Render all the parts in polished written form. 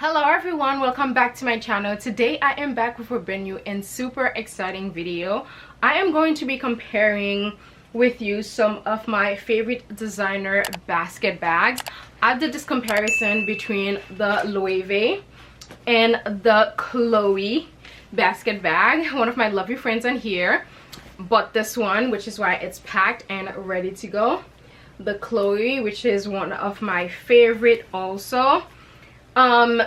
Hello everyone, welcome back to my channel. Today I am back with a brand new and super exciting video. I am going to be comparing with you some of my favorite designer basket bags. I did this comparison between the LOEWE and the Chloe basket bag. One of my lovely friends on here bought this one, which is why it's packed and ready to go. The Chloe, which is one of my favorite also.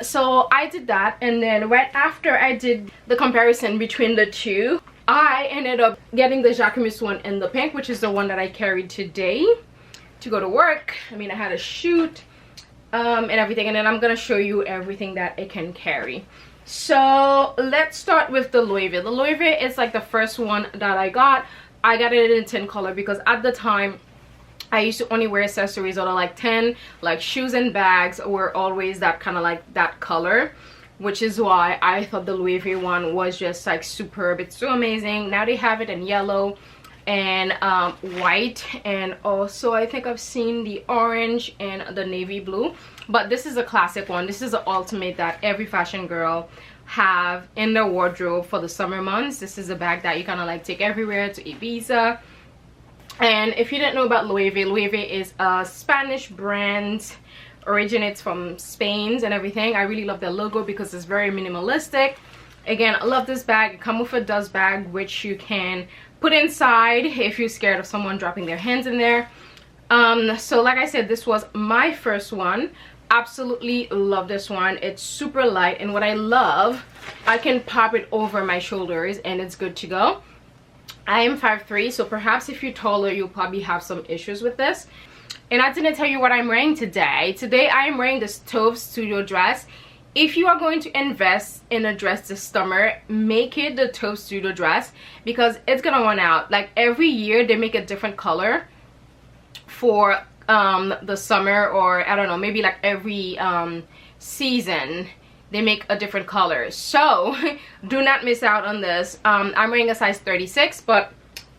So I did that, and then right after I did the comparison between the two, I ended up getting the JACQUEMUS one in the pink, which is the one that I carried today to go to work. I mean, I had a shoot and everything, and then I'm gonna show you everything that it can carry. So let's start with the LOEWE. The LOEWE is like the first one that I got. I got it in 10 color because at the time I used to only wear accessories that are like 10, like shoes and bags were always that kind of like that color, which is why I thought the LOEWE one was just like superb. It's so amazing. Now they have it in yellow and white, and also I think I've seen the orange and the navy blue, but this is a classic one. This is the ultimate that every fashion girl have in their wardrobe for the summer months. This is a bag that you kind of like take everywhere, to Ibiza. And if you didn't know about LOEWE, LOEWE is a Spanish brand, originates from Spain and everything. I really love their logo because it's very minimalistic. Again, I love this bag. It comes with a dust bag, which you can put inside if you're scared of someone dropping their hands in there. So like I said, this was my first one. Absolutely love this one. It's super light, and what I love, I can pop it over my shoulders and it's good to go. I am 5'3", so perhaps if you're taller, you'll probably have some issues with this. And I didn't tell you what I'm wearing today. Today I am wearing this Taupe Studio dress. If you are going to invest in a dress this summer, make it the Taupe Studio dress because it's gonna run out. Like every year they make a different color for the summer, or I don't know, maybe like every season they make a different color. So do not miss out on this. I'm wearing a size 36, but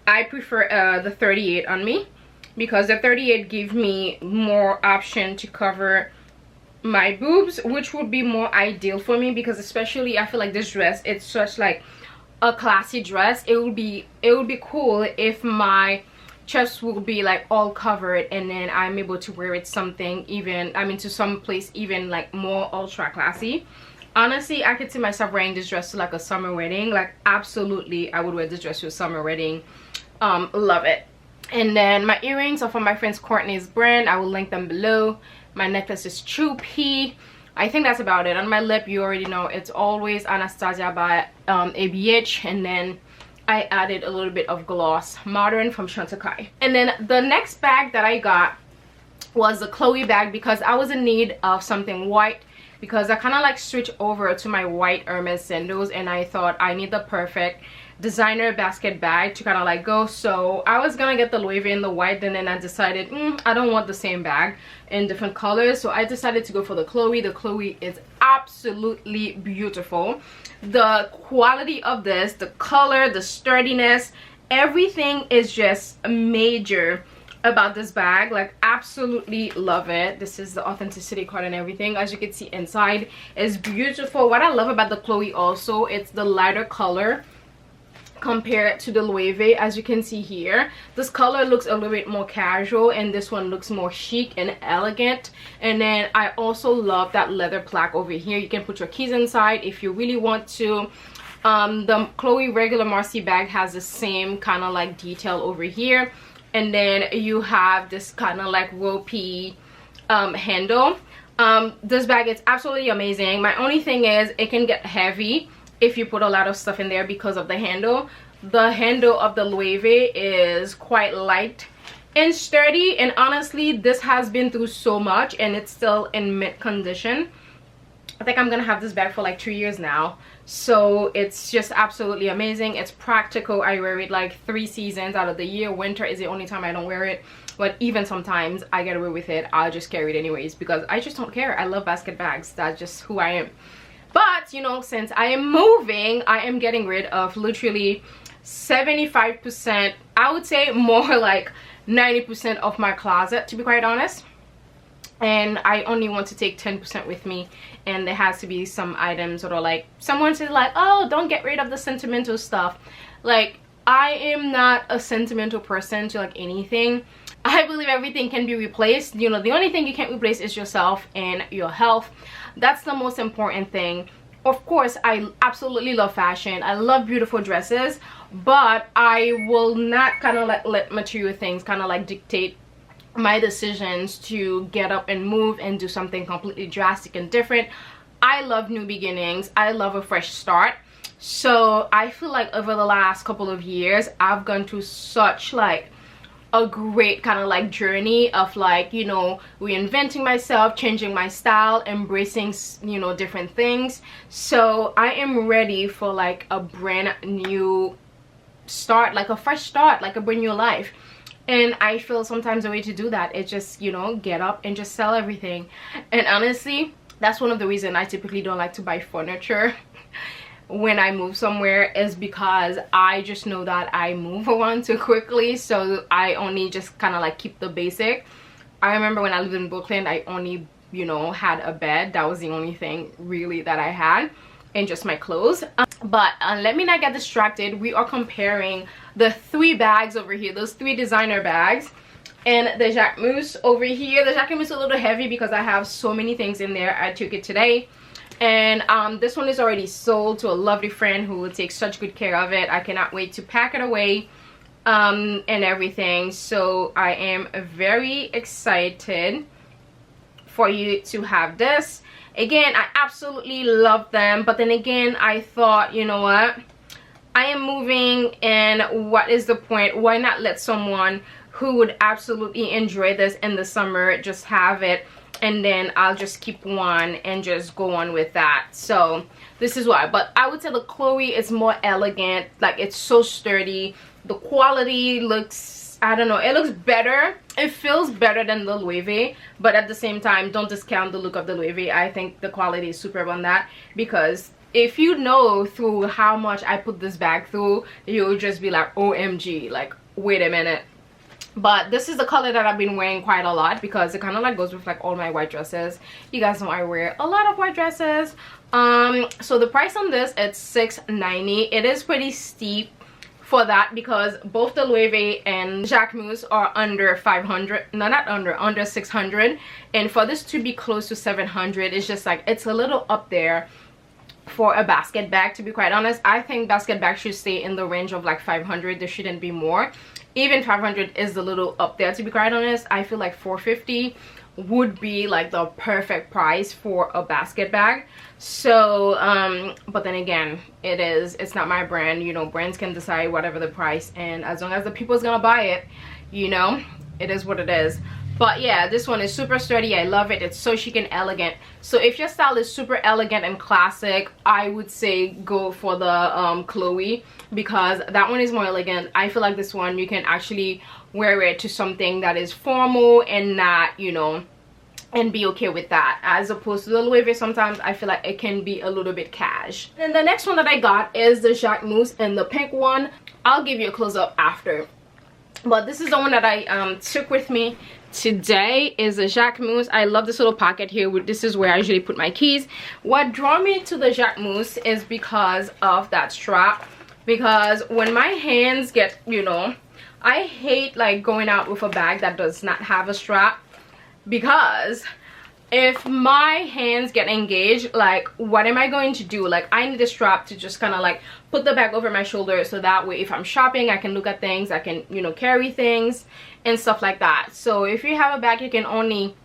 I prefer the 38 on me because the 38 gives me more option to cover my boobs, which would be more ideal for me because especially I feel like this dress, it's such like a classy dress. It would be cool if my chest will be like all covered and then I'm able to wear it something even, I mean, to some place even like more ultra classy. Honestly, I could see myself wearing this dress to like a summer wedding. Like absolutely I would wear this dress to a summer wedding. Love it. And then my earrings are from my friend's Courtney's brand. I will link them below. My necklace is Choupy. I think that's about it. On my lip, you already know, it's always Anastasia by ABH, and then I added a little bit of gloss, Modern from Chantecaille. And then the next bag that I got was the Chloe bag because I was in need of something white because I kind of like switched over to my white Hermes sandals, and I thought I need the perfect designer basket bag to kind of like go. So I was gonna get the LOEWE in the white, and then I decided I don't want the same bag in different colors, so I decided to go for the Chloe. The Chloe is absolutely beautiful. The quality of this, the color, the sturdiness, everything is just major about this bag. Like absolutely love it. This is the authenticity card and everything. As you can see, inside is beautiful. What I love about the Chloe also, it's the lighter color compared to the LOEWE. As you can see here, this color looks a little bit more casual and this one looks more chic and elegant. And then I also love that leather plaque over here. You can put your keys inside if you really want to. The Chloe regular Marcy bag has the same kind of like detail over here, and then you have this kind of like ropey handle. This bag is absolutely amazing. My only thing is it can get heavy if you put a lot of stuff in there because of the handle. The handle of the LOEWE is quite light and sturdy, and honestly this has been through so much and it's still in mint condition. I think I'm gonna have this bag for like 2 years now, so it's just absolutely amazing. It's practical. I wear it like 3 seasons out of the year. Winter is the only time I don't wear it, but even sometimes I get away with it. I'll just carry it anyways because I just don't care. I love basket bags. That's just who I am. But you know, since I am moving, I am getting rid of literally 75%, I would say more like 90% of my closet, to be quite honest. and I only want to take 10% with me, and there has to be some items that are like, someone says like, oh, don't get rid of the sentimental stuff. Like, I am not a sentimental person to like anything. I believe everything can be replaced. You know, the only thing you can't replace is yourself and your health. That's the most important thing. Of course, I absolutely love fashion. I love beautiful dresses, but I will not kind of like let material things kind of like dictate my decisions to get up and move and do something completely drastic and different. I love new beginnings. I love a fresh start. So I feel like over the last couple of years, I've gone through such like a great kind of like journey of like, you know, reinventing myself, changing my style, embracing, you know, different things. So I am ready for like a brand new start, like a fresh start, like a brand new life. And I feel sometimes the way to do that is just, you know, get up and just sell everything. And honestly, that's one of the reasons I typically don't like to buy furniture when I move somewhere, is because I just know that I move around too quickly. So I only just kind of like keep the basic. I remember when I lived in Brooklyn, I only, you know, had a bed. That was the only thing really that I had, and just my clothes. But let me not get distracted. We are comparing the 3 bags over here, those 3 designer bags, and the Jacques Mousse over here. The Jacques Mousse is a little heavy because I have so many things in there. I took it today. And this one is already sold to a lovely friend who will take such good care of it. I cannot wait to pack it away and everything. So I am very excited for you to have this. Again, I absolutely love them, but then again, I thought, you know what, I am moving, and what is the point? Why not let someone who would absolutely enjoy this in the summer just have it, and then I'll just keep one and just go on with that. So this is why. But I would say the Chloe is more elegant. Like, it's so sturdy. The quality looks, I don't know, it looks better. It feels better than the LOEWE, but at the same time, don't discount the look of the LOEWE. I think the quality is superb on that, because if you know through how much I put this bag through, you'll just be like, OMG, like, wait a minute. But this is the color that I've been wearing quite a lot, because it kind of like goes with like all my white dresses. You guys know I wear a lot of white dresses. So the price on this, it's $6.90. It is pretty steep for that, because both the LOEWE and Jacques Mousse are under 500. No, not under 600. And for this to be close to 700, it's just like, it's a little up there for a basket bag, to be quite honest. I think basket bags should stay in the range of like 500. There shouldn't be more. Even 500 is a little up there, to be quite honest. I feel like 450 would be like the perfect price for a basket bag. So but then again, it's not my brand. You know, brands can decide whatever the price, and as long as the people's gonna buy it, you know, it is what it is. But yeah, this one is super sturdy. I love it. It's so chic and elegant. So if your style is super elegant and classic, I would say go for the Chloe, because that one is more elegant. I feel like this one, you can actually wear it to something that is formal and not, you know, and be okay with that, as opposed to the LOEWE. Sometimes I feel like it can be a little bit cash. And the next one that I got is the Jacques Mousse, and the pink one, I'll give you a close-up after. But this is the one that I took with me today, is the Jacques Mousse. I love this little pocket here. This is where I usually put my keys. What drew me to the Jacques Mousse is because of that strap. Because when my hands get, you know, I hate like going out with a bag that does not have a strap, because if my hands get engaged, like, what am I going to do? Like, I need a strap to just kind of like put the bag over my shoulder, so that way if I'm shopping, I can look at things, I can, you know, carry things and stuff like that. So if you have a bag you can only,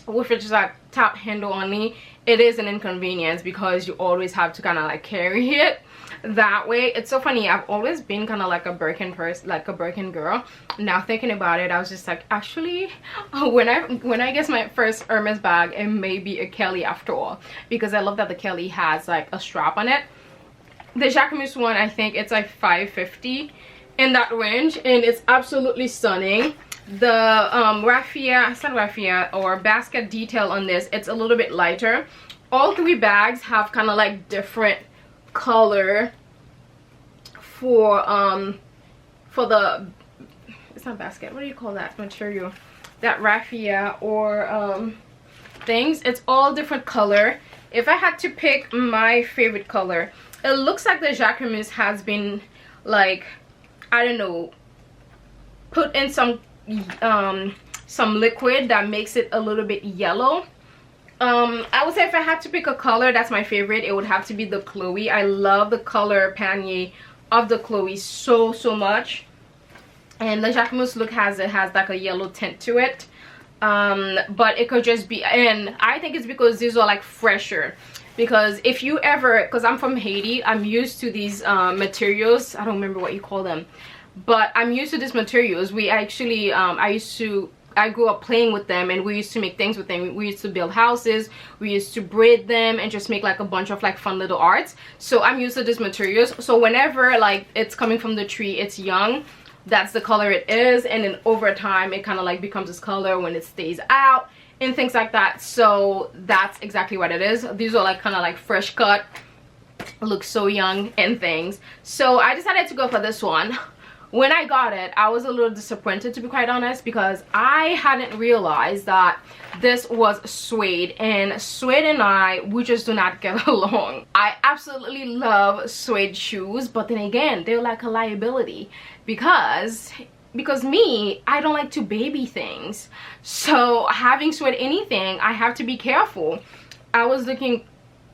with just like top handle only, it is an inconvenience, because you always have to kind of like carry it that way. It's so funny, I've always been kind of like a Birkin person, like a Birkin girl. Now thinking about it, I was just like, actually, when I get my first Hermes bag, it may be a Kelly after all, because I love that the Kelly has like a strap on it. The Jacques Mousse one, I think it's like $5.50 in that range, and it's absolutely stunning. The raffia, it's not raffia, or basket detail on this, it's a little bit lighter. All 3 bags have kind of like different color for the, it's not basket, what do you call that material, that raffia or things. It's all different color. If I had to pick my favorite color, it looks like the JACQUEMUS has been, like, I don't know, put in some liquid that makes it a little bit yellow. I would say if I had to pick a color that's my favorite, it would have to be the Chloe. I love the color panier of the Chloe so much. And the JACQUEMUS look has like a yellow tint to it. But it could just be, and I think it's because these are like fresher. Because if you ever, because I'm from Haiti, I'm used to these materials. I don't remember what you call them, but I'm used to these materials. We actually I grew up playing with them, and we used to make things with them. We used to build houses, we used to braid them and just make like a bunch of like fun little arts. So I'm used to these materials. So whenever like it's coming from the tree, it's young, that's the color it is, and then over time it kind of like becomes this color when it stays out and things like that. So that's exactly what it is. These are like kind of like fresh cut, look so young and things. So I decided to go for this one. When I got it, I was a little disappointed, to be quite honest, because I hadn't realized that this was suede, and suede and we just do not get along. I absolutely love suede shoes, but then again, they're like a liability because me, I don't like to baby things. So having suede anything, I have to be careful. I was looking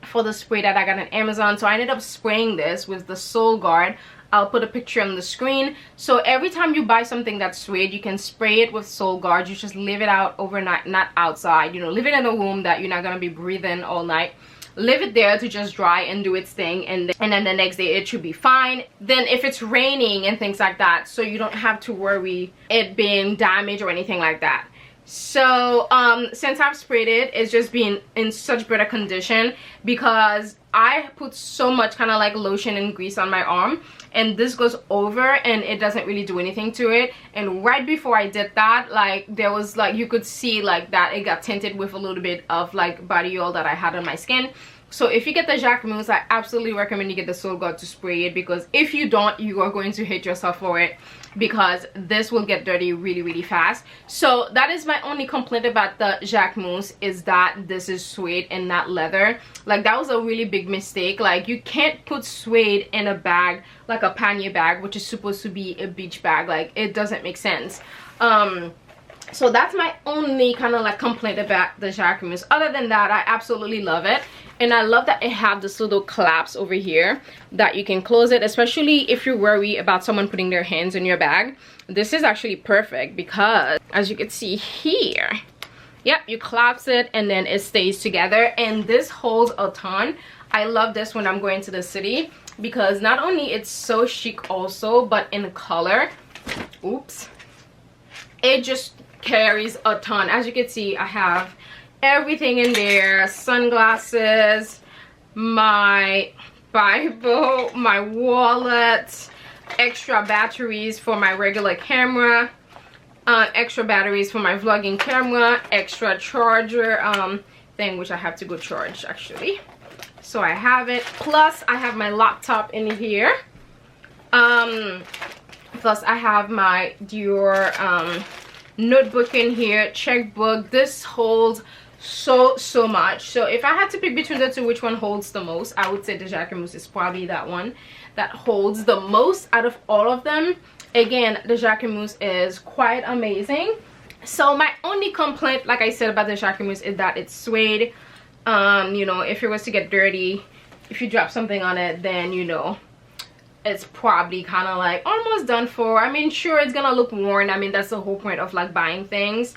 for the spray that I got on Amazon, so I ended up spraying this with the Sole Guard. I'll put a picture on the screen. So every time you buy something that's suede, you can spray it with Sole Guard. You just leave it out overnight, not outside, you know, leave it in a room that you're not gonna be breathing all night. Leave it there to just dry and do its thing, and then the next day it should be fine. Then if it's raining and things like that, so you don't have to worry it being damaged or anything like that. So since I've sprayed it, it's just been in such better condition because I put so much kind of like lotion and grease on my arm, and this goes over and it doesn't really do anything to it. And right before I did that, like there was like, you could see like that it got tinted with a little bit of like body oil that I had on my skin. So if you get the Jacques Mousse, I absolutely recommend you get the Sole Guard to spray it, because if you don't, you are going to hate yourself for it, because this will get dirty really fast. So that is my only complaint about the Jacques Mousse, is that this is suede and not leather. Like that was a really big mistake. Like you can't put suede in a bag, like a pannier bag, which is supposed to be a beach bag. Like it doesn't make sense. So that's my only kind of like complaint about the Jacques Mousse. Other than that, I absolutely love it. And I love that it have this little clasp over here that you can close it, especially if you're worried about someone putting their hands in your bag. This is actually perfect because, as you can see here, yep, you clasp it and then it stays together, and this holds a ton. I love this when I'm going to the city, because not only it's so chic also, but in color, oops, it just carries a ton. As you can see, I have everything in there: sunglasses, my Bible, my wallet, extra batteries for my regular camera, extra batteries for my vlogging camera, extra charger thing, which I have to go charge actually. So I have it, plus I have my laptop in here, plus I have my Dior notebook in here, checkbook. This holds so much. So if I had to pick between the two, which one holds the most, I would say the JACQUEMUS is probably that one that holds the most out of all of them. Again, the JACQUEMUS is quite amazing. So my only complaint, like I said, about the JACQUEMUS is that it's suede. You know, if it was to get dirty, if you drop something on it, then you know it's probably kind of like almost done for. I mean, sure, it's gonna look worn. I mean, that's the whole point of like buying things.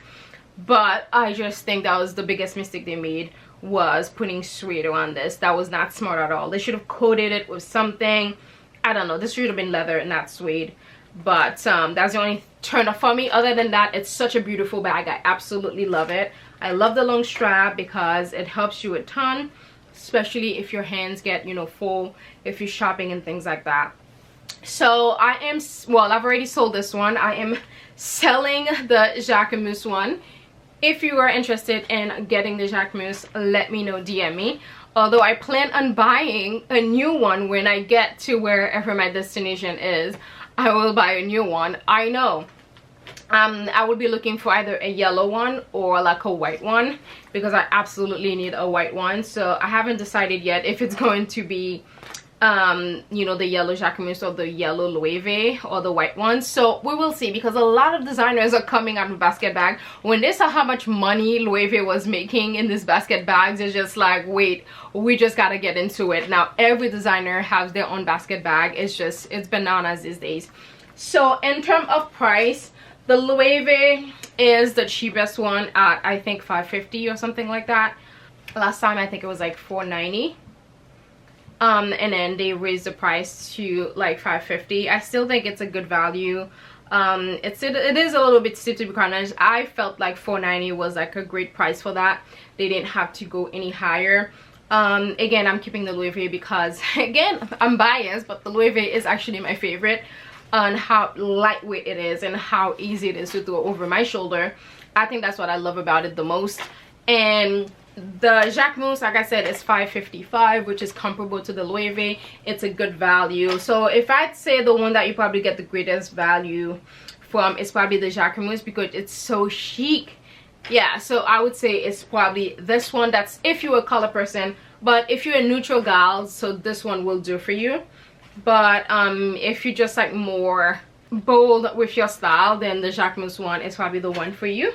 But I just think that was the biggest mistake they made, was putting suede on this. That was not smart at all. They should have coated it with something. I don't know. This should have been leather and not suede. But that's the only turn off for me. Other than that, it's such a beautiful bag. I absolutely love it. I love the long strap because it helps you a ton, especially if your hands get, you know, full, if you're shopping and things like that. So I am, well, I've already sold this one. I am selling the JACQUEMUS one. If you are interested in getting the JACQUEMUS, let me know, DM me. Although I plan on buying a new one when I get to wherever my destination is. I will buy a new one. I know I would be looking for either a yellow one or like a white one, because I absolutely need a white one. So I haven't decided yet if it's going to be you know, the yellow JACQUEMUS or the yellow LOEWE or the white one. So we will see, because a lot of designers are coming out with basket bag. When they saw how much money LOEWE was making in these basket bags, it's just like, wait, we just gotta get into it. Now every designer has their own basket bag. It's bananas these days. So in terms of price, the LOEWE is the cheapest one at I think $5.50 or something like that. Last time I think it was like $4.90. And then they raised the price to like $5.50. I still think it's a good value. It is a little bit steep, to be quite honest. I felt like $4.90 was like a great price for that. They didn't have to go any higher. Again, I'm keeping the LOEWE because, again, I'm biased, but the LOEWE is actually my favorite on how lightweight it is and how easy it is to throw over my shoulder. I think that's what I love about it the most. And the Jacques Mousse, like I said, is $5.55, which is comparable to the LOEWE. It's a good value. So if I'd say the one that you probably get the greatest value from is probably the Jacques Mousse, because it's so chic. Yeah, so I would say it's probably this one. That's if you're a color person, but if you're a neutral gal, so this one will do for you. But if you just like more bold with your style, then the Jacques Mousse one is probably the one for you.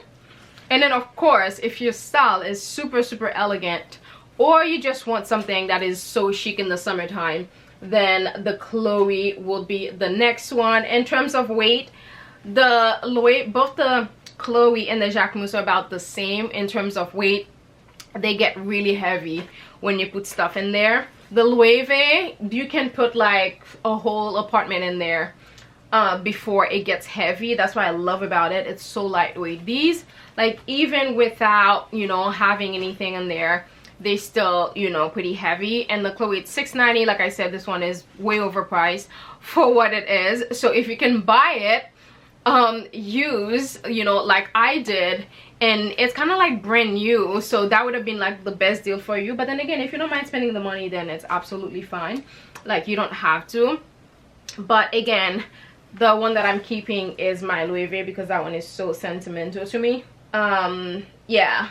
And then of course, if your style is super elegant, or you just want something that is so chic in the summertime, then the Chloe will be the next one. In terms of weight, the LOEWE, both the Chloe and the Jacques Mousse are about the same in terms of weight. They get really heavy when you put stuff in there. The LOEWE, you can put like a whole apartment in there before it gets heavy. That's what I love about it. It's so lightweight. These, like, even without, you know, having anything in there, they still, you know, pretty heavy. And the Chloe, it's $6.90. Like I said, this one is way overpriced for what it is. So if you can buy it, use, you know, like I did, and it's kind of like brand new, so that would have been like the best deal for you. But then again, if you don't mind spending the money, then it's absolutely fine. Like, you don't have to. But again, the one that I'm keeping is my LOEWE, because that one is so sentimental to me. Yeah,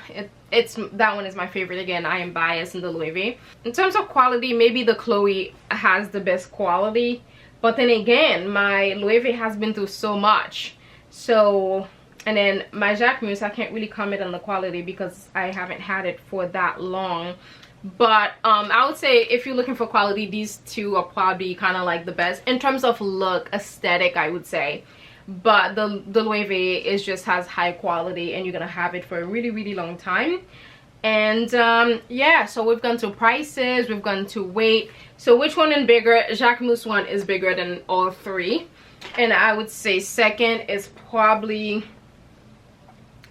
it's that one is my favorite. Again, I am biased in the LOEWE. In terms of quality, maybe the Chloe has the best quality, but then again, my LOEWE has been through so much. So, and then my Jacques Mousse, I can't really comment on the quality because I haven't had it for that long. But I would say if you're looking for quality, these two are probably kind of like the best in terms of look, aesthetic, I would say. But the LOEWE is just has high quality, and you're gonna have it for a really long time. And yeah, so we've gone to prices, we've gone to weight. So which one is bigger? Jacques Mousse one is bigger than all three, and I would say second is probably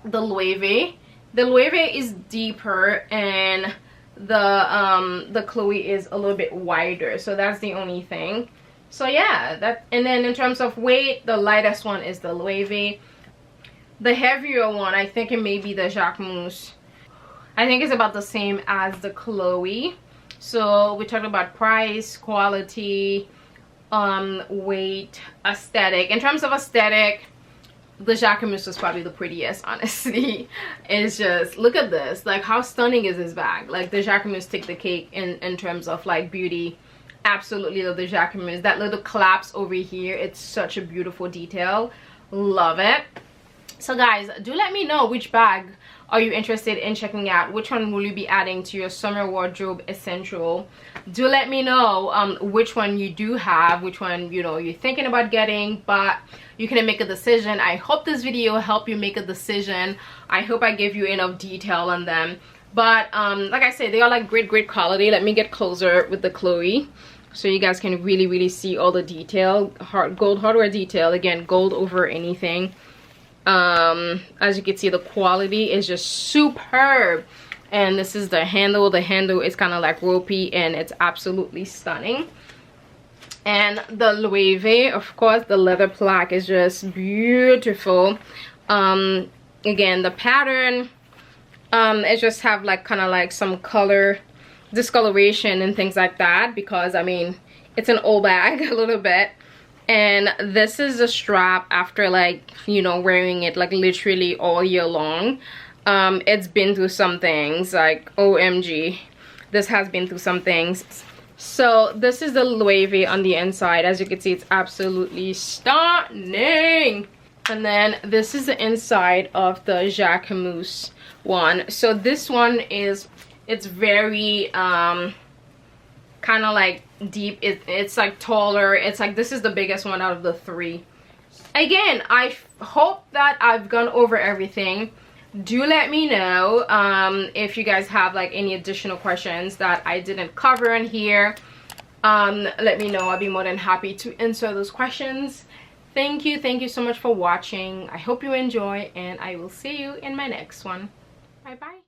the LOEWE. The LOEWE is deeper, and the Chloe is a little bit wider, so that's the only thing. So yeah, that. And then in terms of weight, the lightest one is the LOEWE. The heavier one, I think it may be the Jacques Mousse. I think it's about the same as the Chloe. So we talked about price, quality, weight, aesthetic. In terms of aesthetic, the JACQUEMUS is probably the prettiest, honestly. It's just, look at this, like how stunning is this bag. Like the JACQUEMUS take the cake in terms of like beauty. Absolutely love the JACQUEMUS. That little collapse over here, it's such a beautiful detail. Love it. So guys, do let me know which bag are you interested in checking out. Which one will you be adding to your summer wardrobe essential? Do let me know which one you do have, which one, you know, you're thinking about getting, but you can make a decision. I hope this video helped you make a decision. I hope I gave you enough detail on them. But like I said, they are like great quality. Let me get closer with the Chloe so you guys can really see all the detail. Gold hardware detail. Again, gold over anything. As you can see, the quality is just superb. And this is the handle. The handle is kind of like ropey, and it's absolutely stunning. And the LOEWE, of course, the leather plaque is just beautiful. Again, the pattern, it just have like kind of like some color discoloration and things like that, because I mean, it's an old bag a little bit. And this is the strap after, like, you know, wearing it like literally all year long. It's been through some things, like OMG, this has been through some things. So this is the LOEWE on the inside. As you can see, it's absolutely stunning. And then this is the inside of the Jacques Mousse one. So this one is, it's very kind of like deep. It's like taller. It's like, this is the biggest one out of the three. Again, I hope that I've gone over everything. Do let me know if you guys have like any additional questions that I didn't cover in here. Let me know. I'll be more than happy to answer those questions. Thank you so much for watching. I hope you enjoy, and I will see you in my next one. Bye bye.